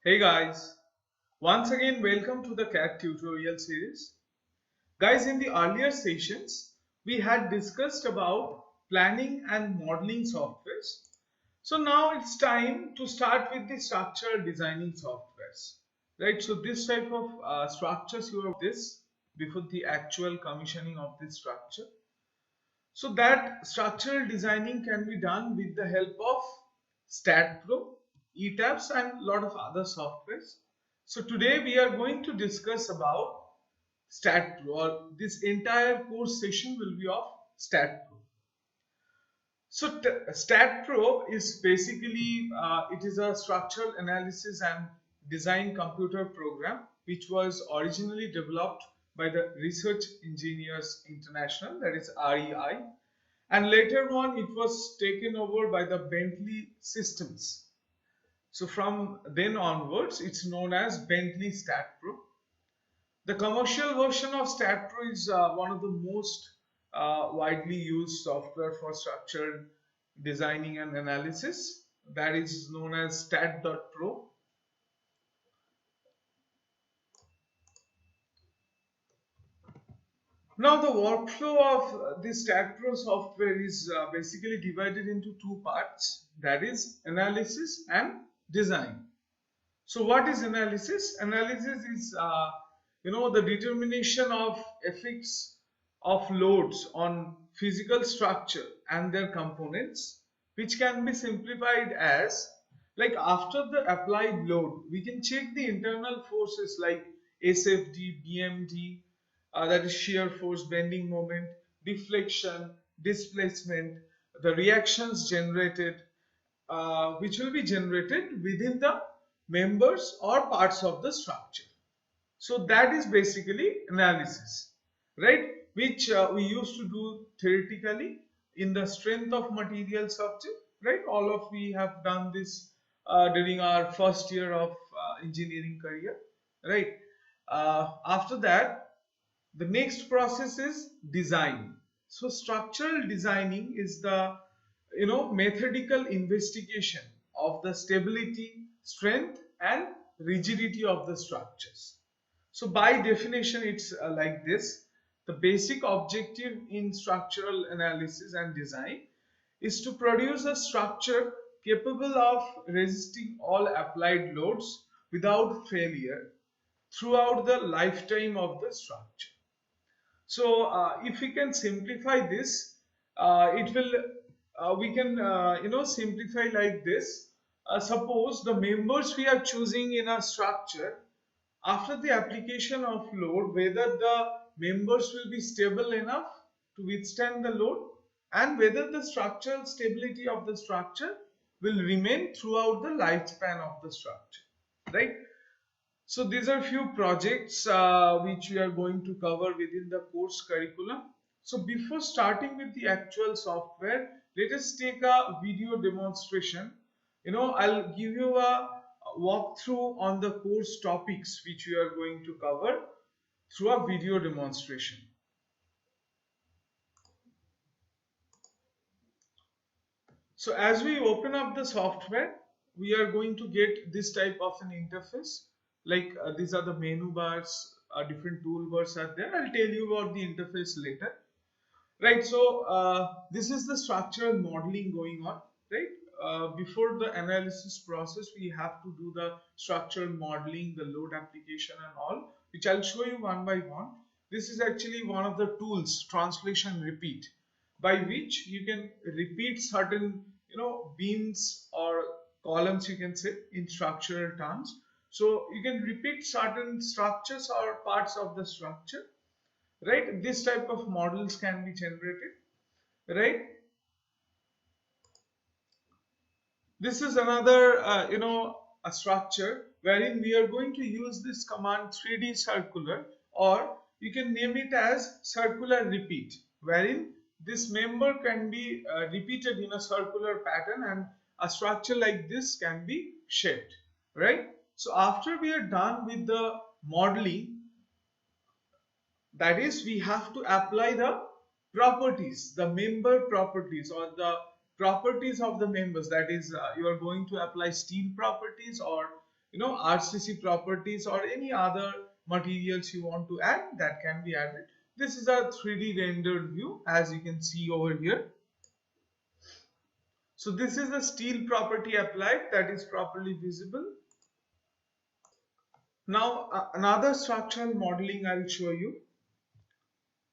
Hey guys, once again welcome to the CAD tutorial series. Guys, in the earlier sessions, we had discussed about planning and modeling softwares. So now it's time to start with the structural designing softwares. Right, so this type of structures you have this before the actual commissioning of this structure. So that structural designing can be done with the help of StatPro, ETABS and a lot of other softwares. So today we are going to discuss about StatPro, or this entire course session will be of StatPro. So StatPro is basically it is a structural analysis and design computer program which was originally developed by the Research Engineers International, that is REI, and later on it was taken over by the Bentley Systems. So from then onwards it's known as Bentley StatPro. The commercial version of StatPro is one of the most widely used software for structured designing and analysis, that is known as Stat.pro. Now the workflow of this StatPro software is basically divided into two parts, that is analysis and design. So what is analysis? Analysis is the determination of effects of loads on physical structure and their components, which can be simplified as, like, after the applied load we can check the internal forces like SFD, BMD, that is shear force, bending moment, deflection, displacement, the reactions generated, which will be generated within the members or parts of the structure. So that is basically analysis, right? Which we used to do theoretically in the strength of material subject, right? All of we have done this during our first year of engineering career, right? After that, the next process is design. So structural designing is the methodical investigation of the stability, strength and rigidity of the structures. So by definition it's like this: the basic objective in structural analysis and design is to produce a structure capable of resisting all applied loads without failure throughout the lifetime of the structure. So if we can simplify this, it will we can simplify like this. Suppose the members we are choosing in a structure, after the application of load, whether the members will be stable enough to withstand the load and whether the structural stability of the structure will remain throughout the lifespan of the structure, right? So these are few projects which we are going to cover within the course curriculum. So before starting with the actual software, let us take a video demonstration. I'll give you a walkthrough on the course topics which we are going to cover through a video demonstration. So as we open up the software, we are going to get this type of an interface. Like these are the menu bars, different toolbars are there. I'll tell you about the interface later. Right, so this is the structural modeling going on, right? Before the analysis process, we have to do the structural modeling, the load application and all, which I'll show you one by one. This is actually one of the tools, translation repeat, by which you can repeat certain, beams or columns, you can say, in structural terms. So you can repeat certain structures or parts of the structure, right? This type of models can be generated, right? This is another a structure wherein we are going to use this command 3D circular, or you can name it as circular repeat, wherein this member can be repeated in a circular pattern and a structure like this can be shaped, right? So after we are done with the modeling, that is, we have to apply the properties, the member properties, or the properties of the members. That is, you are going to apply steel properties, or RCC properties or any other materials you want to add, that can be added. This is a 3D rendered view, as you can see over here. So this is the steel property applied, that is properly visible. Now another structural modeling I will show you.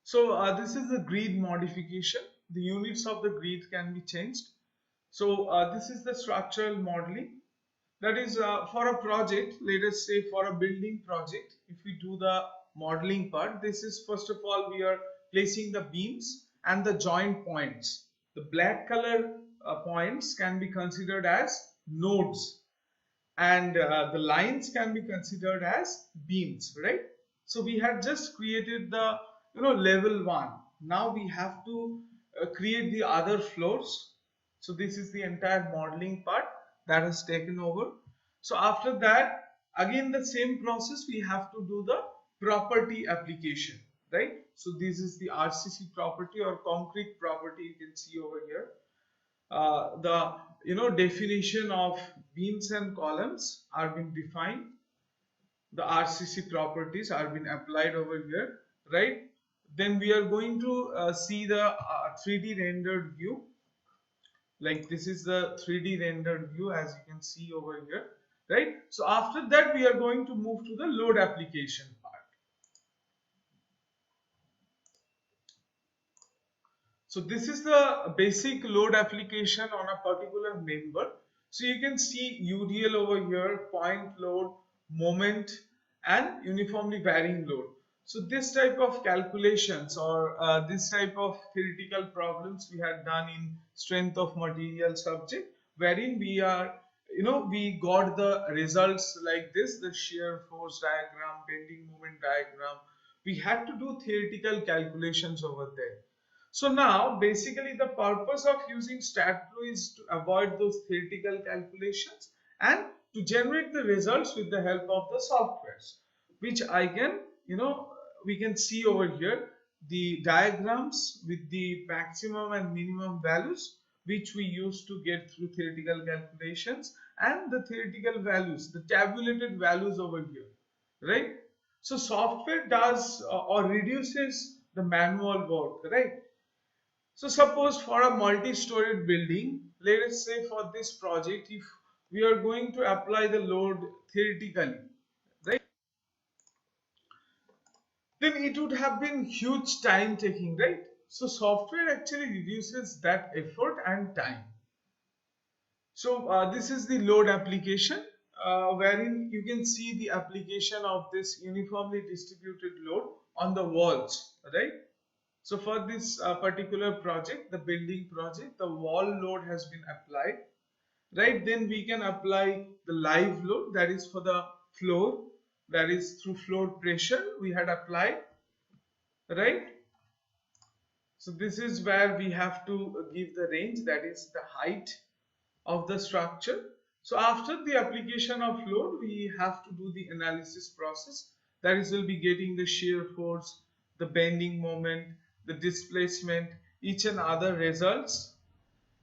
So this is the grid modification. The units of the grid can be changed. So this is the structural modeling. That is for a project, let us say for a building project, if we do the modeling part, this is first of all we are placing the beams and the joint points. The black color points can be considered as nodes, and the lines can be considered as beams, right? So we had just created the level 1. Now we have to create the other floors. So this is the entire modeling part that has taken over. So after that, again the same process, we have to do the property application, right? So this is the RCC property or concrete property, you can see over here. The definition of beams and columns are being defined. The RCC properties are being applied over here, right? Then we are going to see the 3D rendered view. Like this is the 3D rendered view, as you can see over here, right? So after that we are going to move to the load application part. So this is the basic load application on a particular member. So you can see UDL over here, point load, moment, and uniformly varying load. So this type of calculations or this type of theoretical problems we had done in strength of material subject, wherein we are we got the results like this, the shear force diagram, bending moment diagram. We had to do theoretical calculations over there. So now basically the purpose of using StatPro is to avoid those theoretical calculations and to generate the results with the help of the softwares, which I can we can see over here the diagrams with the maximum and minimum values which we use to get through theoretical calculations, and the theoretical values, the tabulated values over here, right? So software does or reduces the manual work, right? So suppose for a multi-storied building, let us say for this project, if we are going to apply the load theoretically, right, then it would have been huge time taking, right? So software actually reduces that effort and time. So this is the load application, wherein you can see the application of this uniformly distributed load on the walls, right? So for this particular project, the building project, the wall load has been applied, right? Then we can apply the live load, that is for the floor, that is through floor pressure we had applied, right? So this is where we have to give the range, that is the height of the structure. So after the application of load, we have to do the analysis process, that is we'll be getting the shear force, the bending moment, the displacement, each and other results,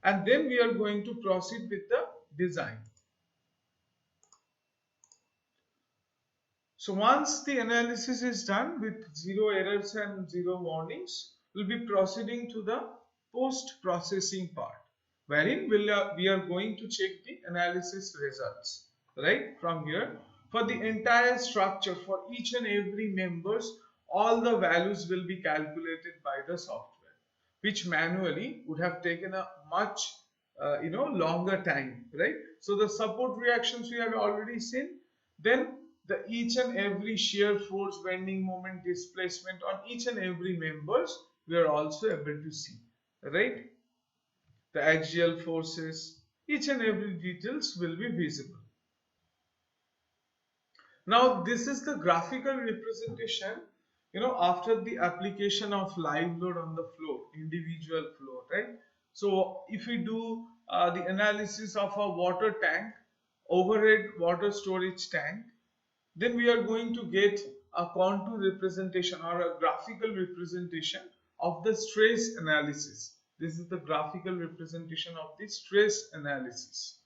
and then we are going to proceed with the design. So once the analysis is done with 0 errors and 0 warnings, we'll be proceeding to the post-processing part, wherein we are going to check the analysis results, right? From here, for the entire structure, for each and every members, all the values will be calculated by the software, which manually would have taken a much longer time, right? So the support reactions we have already seen. Then the each and every shear force, bending moment, displacement on each and every members we are also able to see, right? The axial forces, each and every details will be visible. Now this is the graphical representation after the application of live load on the floor, individual floor, right? So if we do the analysis of a water tank, overhead water storage tank, then we are going to get a contour representation or a graphical representation of the stress analysis. This is the graphical representation of the stress analysis.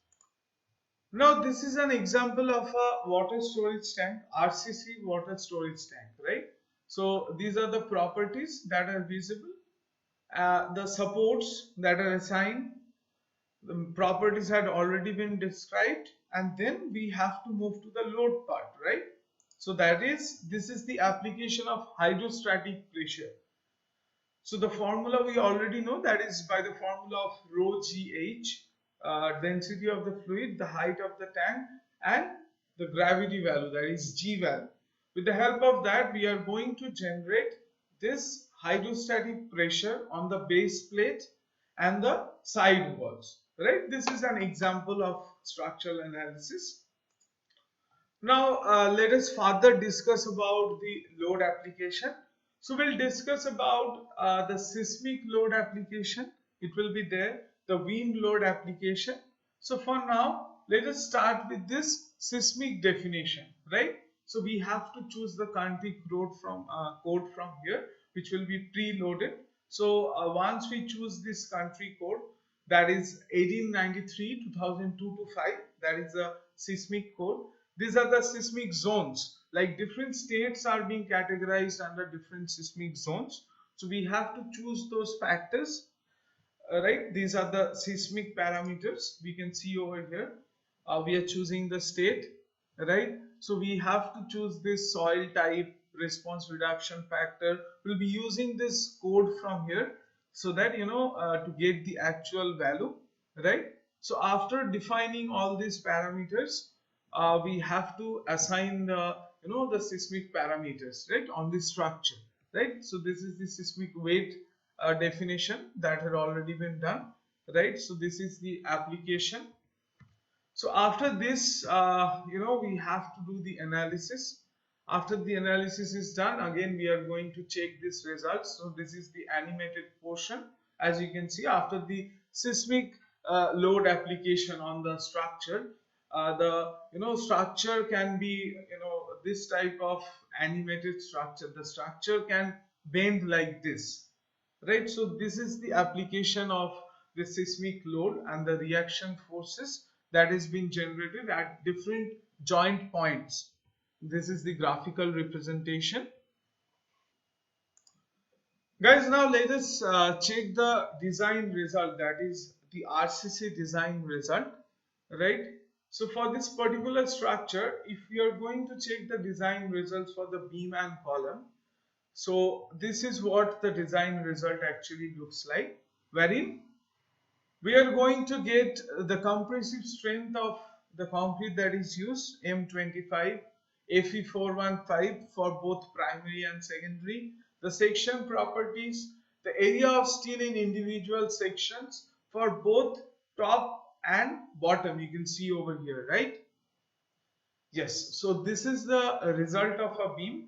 Now this is an example of a water storage tank, RCC water storage tank, right? So these are the properties that are visible, the supports that are assigned, the properties had already been described, and then we have to move to the load part, right? So that is, this is the application of hydrostatic pressure. So the formula we already know, that is by the formula of rho gh, density of the fluid, the height of the tank, and the gravity value, that is g value. With the help of that, we are going to generate this hydrostatic pressure on the base plate and the side walls, right? This is an example of structural analysis. Now let us further discuss about the load application. So we'll discuss about the seismic load application. It will be there, the wind load application. So for now, let us start with this seismic definition, right? So we have to choose the country code from here, which will be preloaded. So once we choose this country code, that is 1893 2002 to 5, that is the seismic code. These are the seismic zones, like different states are being categorized under different seismic zones. So we have to choose those factors, right? These are the seismic parameters we can see over here. We are choosing the state, right? So we have to choose this soil type, response reduction factor. We'll be using this code from here, so that to get the actual value, right? So after defining all these parameters, we have to assign the the seismic parameters, right, on the structure, right? So this is the seismic weight definition that had already been done, right? So this is the application. So after this, we have to do the analysis. After the analysis is done, again we are going to check this results. So this is the animated portion. As you can see, after the seismic load application on the structure, the structure can be this type of animated structure. The structure can bend like this, right? So this is the application of the seismic load and the reaction forces that is being generated at different joint points. This is the graphical representation. Guys, now let us check the design result, that is the RCC design result, right? So for this particular structure, if we are going to check the design results for the beam and column, so this is what the design result actually looks like, wherein we are going to get the compressive strength of the concrete that is used, M25 Fe415 for both primary and secondary, the section properties, the area of steel in individual sections for both top and bottom, you can see over here, right? Yes, so this is the result of a beam.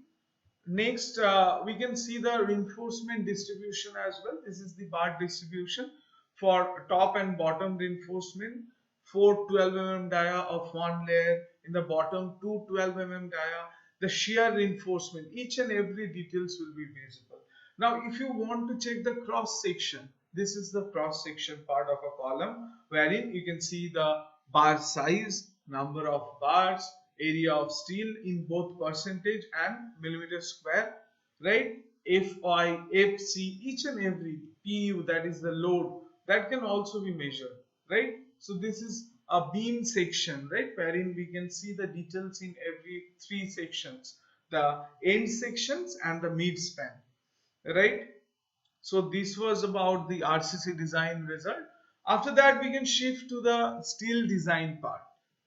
Next, we can see the reinforcement distribution as well. This is the bar distribution for top and bottom reinforcement. 4 12 mm dia of one layer, in the bottom 2 12 mm dia. The shear reinforcement, each and every details will be visible. Now if you want to check the cross section, this is the cross section part of a column, wherein you can see the bar size, number of bars, area of steel in both percentage and millimeter square, right? Fi, Fc, each and every Pu, that is the load, that can also be measured, right? So this is a beam section, right, wherein we can see the details in every three sections, the end sections and the mid span, right? So this was about the RCC design result. After that, we can shift to the steel design part,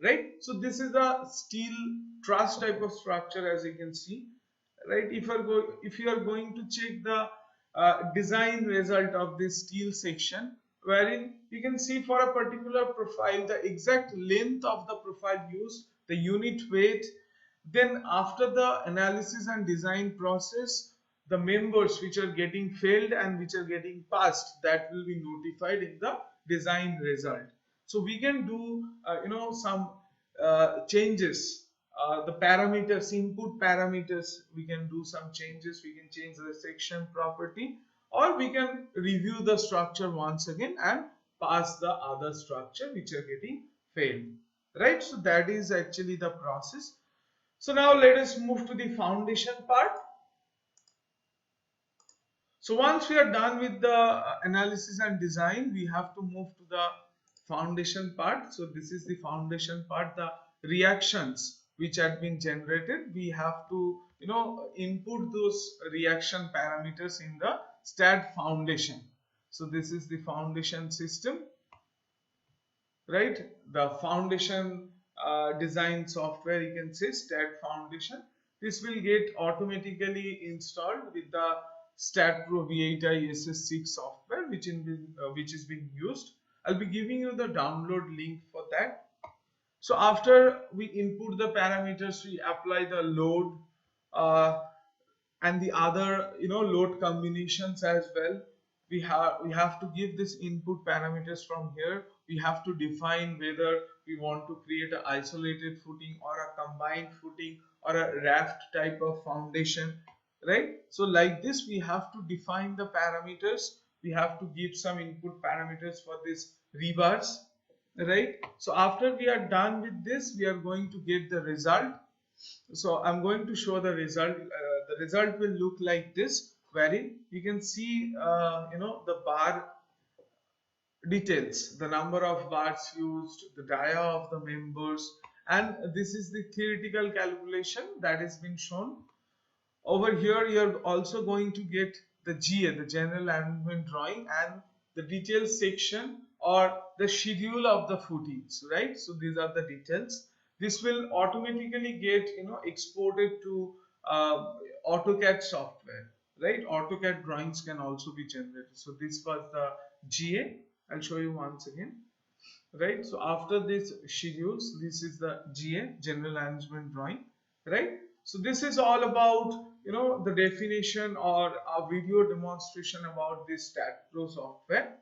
right? So this is a steel truss type of structure, as you can see, right? If you are going to check the design result of this steel section, wherein you can see for a particular profile the exact length of the profile used, the unit weight. Then after the analysis and design process, the members which are getting failed and which are getting passed, that will be notified in the design result. So we can do some changes, the parameters, input parameters, we can do some changes. We can change the section property, or we can review the structure once again and pass the other structure which are getting failed, right? So that is actually the process. So now let us move to the foundation part. So once we are done with the analysis and design, we have to move to the foundation part. So this is the foundation part, the reactions which had been generated. We have to, input those reaction parameters in the STAAD foundation. So this is the foundation system, right? The foundation design software, you can say STAAD foundation. This will get automatically installed with the STAAD.Pro V8i SS6 software, which is being used. I'll be giving you the download link for that. So after we input the parameters, we apply the load and the other load combinations as well. We have to give this input parameters from here. We have to define whether we want to create an isolated footing or a combined footing or a raft type of foundation, right? So like this, we have to define the parameters. We have to give some input parameters for this rebars, right? So after we are done with this, we are going to get the result. So I'm going to show the result. The result will look like this, wherein you can see the bar details, the number of bars used, the dia of the members, and this is the theoretical calculation that has been shown. Over here you're also going to get the GA, the general arrangement drawing, and the details section or the schedule of the footings, right? So these are the details. This will automatically get exported to AutoCAD software, right? AutoCAD drawings can also be generated. So this was the GA. I'll show you once again, right? So after this schedules, this is the GA, general arrangement drawing, right? So this is all about the definition or a video demonstration about this STAAD.Pro software.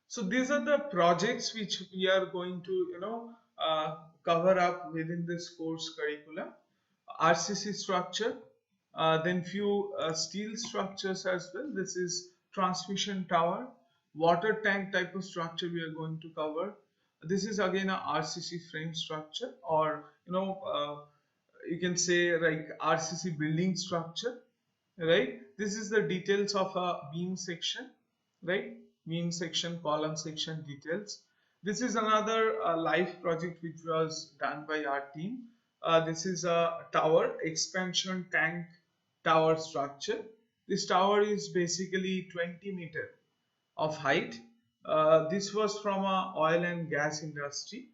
So these are the projects which we are going to cover up within this course curriculum. RCC structure, then few steel structures as well. This is transmission tower, water tank type of structure we are going to cover. This is again a RCC frame structure, or you can say like RCC building structure, right? This is the details of a beam section, right? Beam section, column section details. This is another live project which was done by our team. This is a tower, expansion tank tower structure. This tower is basically 20 meter of height. This was from a oil and gas industry,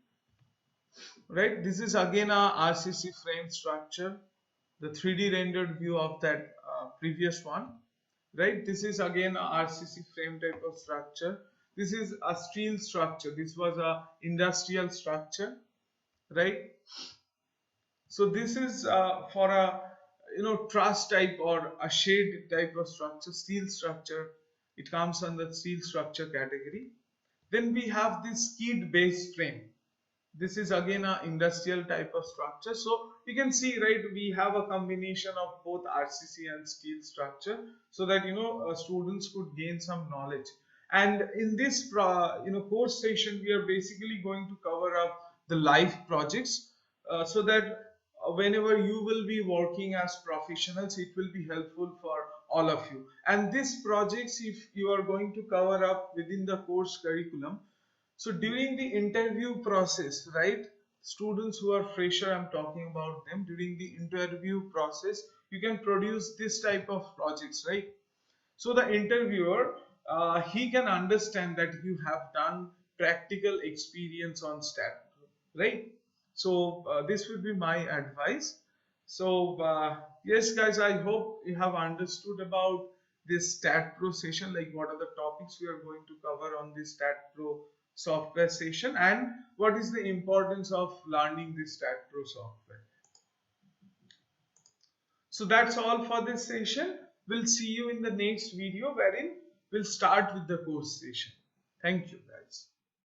right? This is again a RCC frame structure, the 3D rendered view of that previous one, right? This is again a RCC frame type of structure. This is a steel structure. This was a industrial structure, right? So this is for a truss type or a shade type of structure, steel structure. It comes under steel structure category. Then we have this skid base frame. This is again an industrial type of structure. So you can see, right, we have a combination of both RCC and steel structure, so that students could gain some knowledge. And in this course session, we are basically going to cover up the live projects, so that whenever you will be working as professionals, it will be helpful for all of you. And these projects, if you are going to cover up within the course curriculum, so during the interview process, right, students who are fresher, I'm talking about them, during the interview process, you can produce this type of projects, right? So the interviewer, he can understand that you have done practical experience on STAAD, right? So this would be my advice. So yes guys, I hope you have understood about this STAAD.Pro session, like what are the topics we are going to cover on this STAAD.Pro software session, and what is the importance of learning this STAAD.Pro software. So that's all for this session. We'll see you in the next video, wherein we'll start with the course session. Thank you guys.